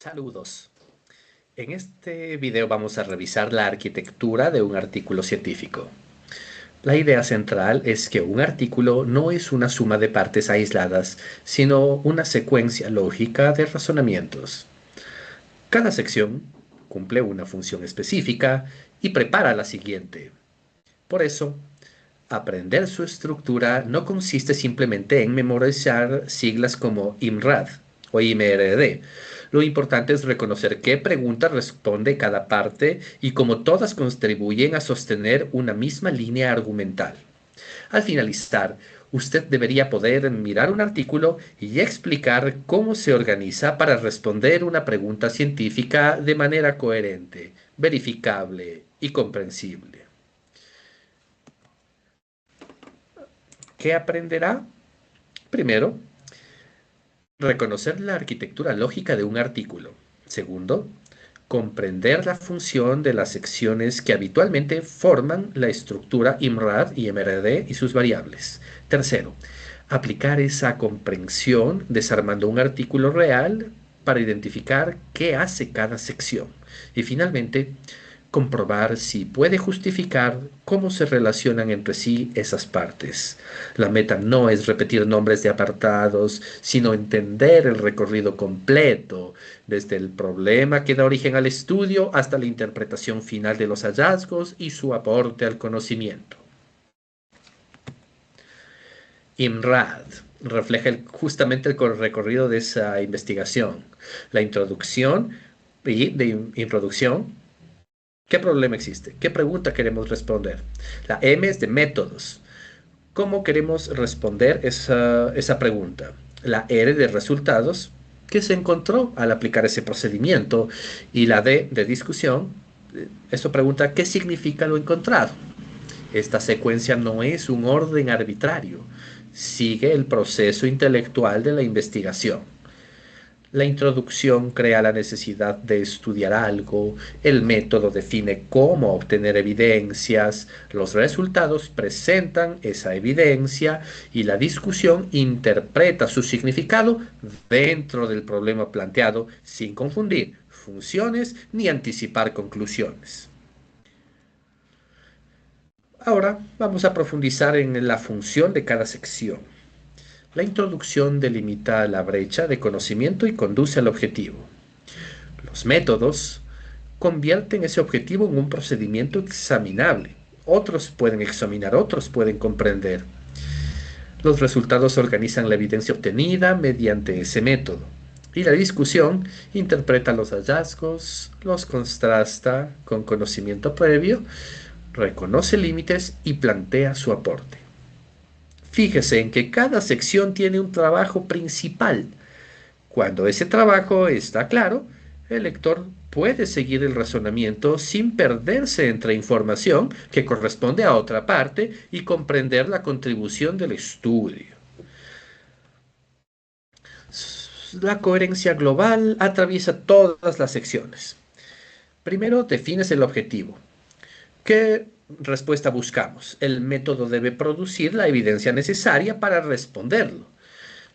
Saludos. En este video vamos a revisar la arquitectura de un artículo científico. La idea central es que un artículo no es una suma de partes aisladas, sino una secuencia lógica de razonamientos. Cada sección cumple una función específica y prepara la siguiente. Por eso, aprender su estructura no consiste simplemente en memorizar siglas como IMRAD o IMRD. Lo importante es reconocer qué pregunta responde cada parte y cómo todas contribuyen a sostener una misma línea argumental. Al finalizar, usted debería poder mirar un artículo y explicar cómo se organiza para responder una pregunta científica de manera coherente, verificable y comprensible. ¿Qué aprenderá? Primero, reconocer la arquitectura lógica de un artículo. Segundo, comprender la función de las secciones que habitualmente forman la estructura IMRAD y MRD y sus variables. Tercero, aplicar esa comprensión desarmando un artículo real para identificar qué hace cada sección. Y finalmente, comprobar si puede justificar cómo se relacionan entre sí esas partes. La meta no es repetir nombres de apartados, sino entender el recorrido completo, desde el problema que da origen al estudio hasta la interpretación final de los hallazgos y su aporte al conocimiento. IMRAD refleja justamente el recorrido de esa investigación. La introducción y de introducción. ¿Qué problema existe? ¿Qué pregunta queremos responder? La M es de métodos. ¿Cómo queremos responder esa pregunta? La R de resultados. ¿Qué se encontró al aplicar ese procedimiento? Y la D de discusión. Eso pregunta ¿qué significa lo encontrado? Esta secuencia no es un orden arbitrario. Sigue el proceso intelectual de la investigación. La introducción crea la necesidad de estudiar algo, el método define cómo obtener evidencias, los resultados presentan esa evidencia y la discusión interpreta su significado dentro del problema planteado sin confundir funciones ni anticipar conclusiones. Ahora vamos a profundizar en la función de cada sección. La introducción delimita la brecha de conocimiento y conduce al objetivo. Los métodos convierten ese objetivo en un procedimiento examinable. Otros pueden examinar, otros pueden comprender. Los resultados organizan la evidencia obtenida mediante ese método. Y la discusión interpreta los hallazgos, los contrasta con conocimiento previo, reconoce límites y plantea su aporte. Fíjese en que cada sección tiene un trabajo principal. Cuando ese trabajo está claro, el lector puede seguir el razonamiento sin perderse entre información que corresponde a otra parte y comprender la contribución del estudio. La coherencia global atraviesa todas las secciones. Primero, defines el objetivo. ¿Qué respuesta buscamos? El método debe producir la evidencia necesaria para responderlo.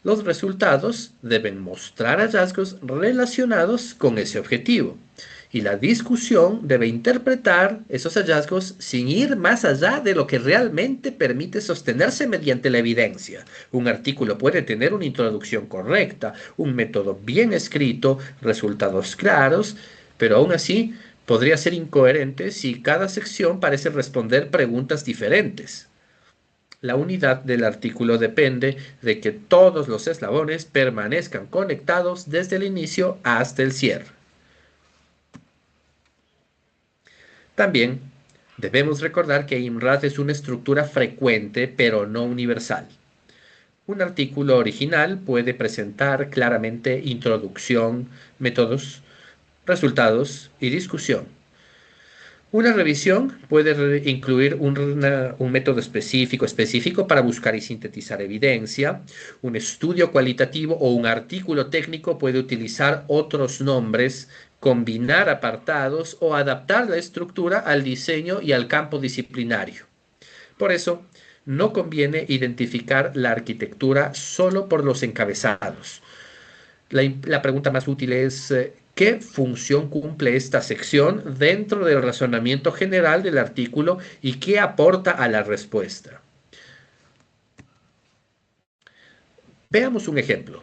Los resultados deben mostrar hallazgos relacionados con ese objetivo. Y la discusión debe interpretar esos hallazgos sin ir más allá de lo que realmente permite sostenerse mediante la evidencia. Un artículo puede tener una introducción correcta, un método bien escrito, resultados claros, pero aún así podría ser incoherente si cada sección parece responder preguntas diferentes. La unidad del artículo depende de que todos los eslabones permanezcan conectados desde el inicio hasta el cierre. También debemos recordar que IMRAD es una estructura frecuente pero no universal. Un artículo original puede presentar claramente introducción, métodos, resultados y discusión. Una revisión puede incluir un método específico para buscar y sintetizar evidencia. Un estudio cualitativo o un artículo técnico puede utilizar otros nombres, combinar apartados o adaptar la estructura al diseño y al campo disciplinario. Por eso, no conviene identificar la arquitectura solo por los encabezados. La pregunta más útil es, ¿Qué función cumple esta sección dentro del razonamiento general del artículo y qué aporta a la respuesta? Veamos un ejemplo.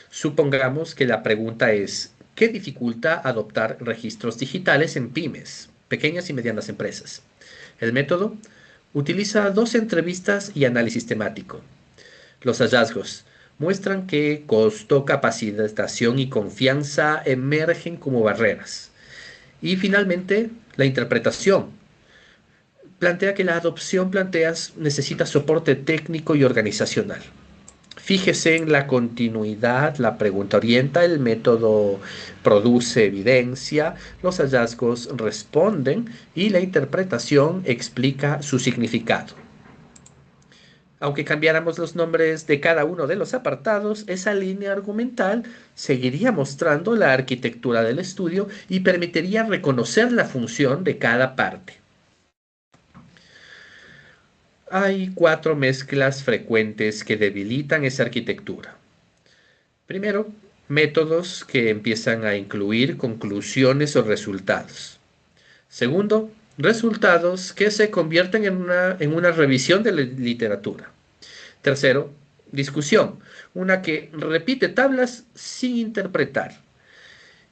Supongamos que la pregunta es, ¿qué dificulta adoptar registros digitales en pymes, pequeñas y medianas empresas? El método utiliza 2 entrevistas y análisis temático. Los hallazgos muestran que costo, capacitación y confianza emergen como barreras. Y finalmente, la interpretación plantea que la adopción necesita soporte técnico y organizacional. Fíjese en la continuidad, la pregunta orienta, el método produce evidencia, los hallazgos responden y la interpretación explica su significado. Aunque cambiáramos los nombres de cada uno de los apartados, esa línea argumental seguiría mostrando la arquitectura del estudio y permitiría reconocer la función de cada parte. Hay 4 mezclas frecuentes que debilitan esa arquitectura. Primero, métodos que empiezan a incluir conclusiones o resultados. Segundo, resultados que se convierten en una revisión de la literatura. Tercero, discusión, una que repite tablas sin interpretar.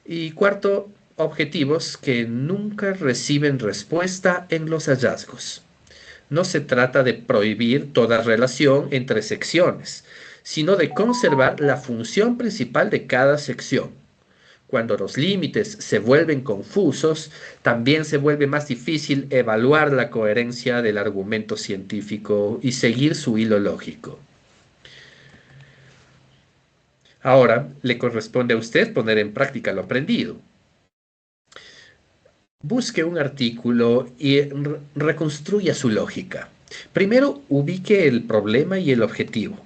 Y cuarto, objetivos que nunca reciben respuesta en los hallazgos. No se trata de prohibir toda relación entre secciones, sino de conservar la función principal de cada sección. Cuando los límites se vuelven confusos, también se vuelve más difícil evaluar la coherencia del argumento científico y seguir su hilo lógico. Ahora le corresponde a usted poner en práctica lo aprendido. Busque un artículo y reconstruya su lógica. Primero, ubique el problema y el objetivo.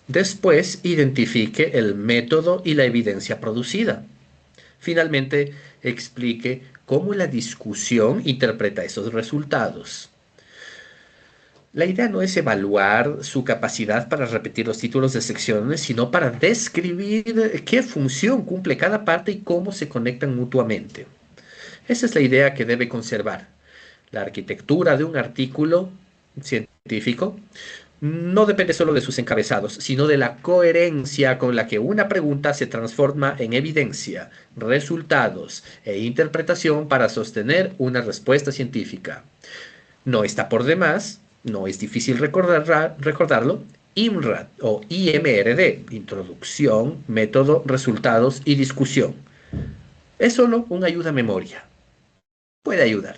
Después, identifique el método y la evidencia producida. Finalmente, explique cómo la discusión interpreta esos resultados. La idea no es evaluar su capacidad para repetir los títulos de secciones, sino para describir qué función cumple cada parte y cómo se conectan mutuamente. Esa es la idea que debe conservar. La arquitectura de un artículo científico no depende solo de sus encabezados, sino de la coherencia con la que una pregunta se transforma en evidencia, resultados e interpretación para sostener una respuesta científica. No está por demás, no es difícil recordarlo, IMRAD o IMRD, introducción, método, resultados y discusión. Es solo una ayuda a memoria. Puede ayudar.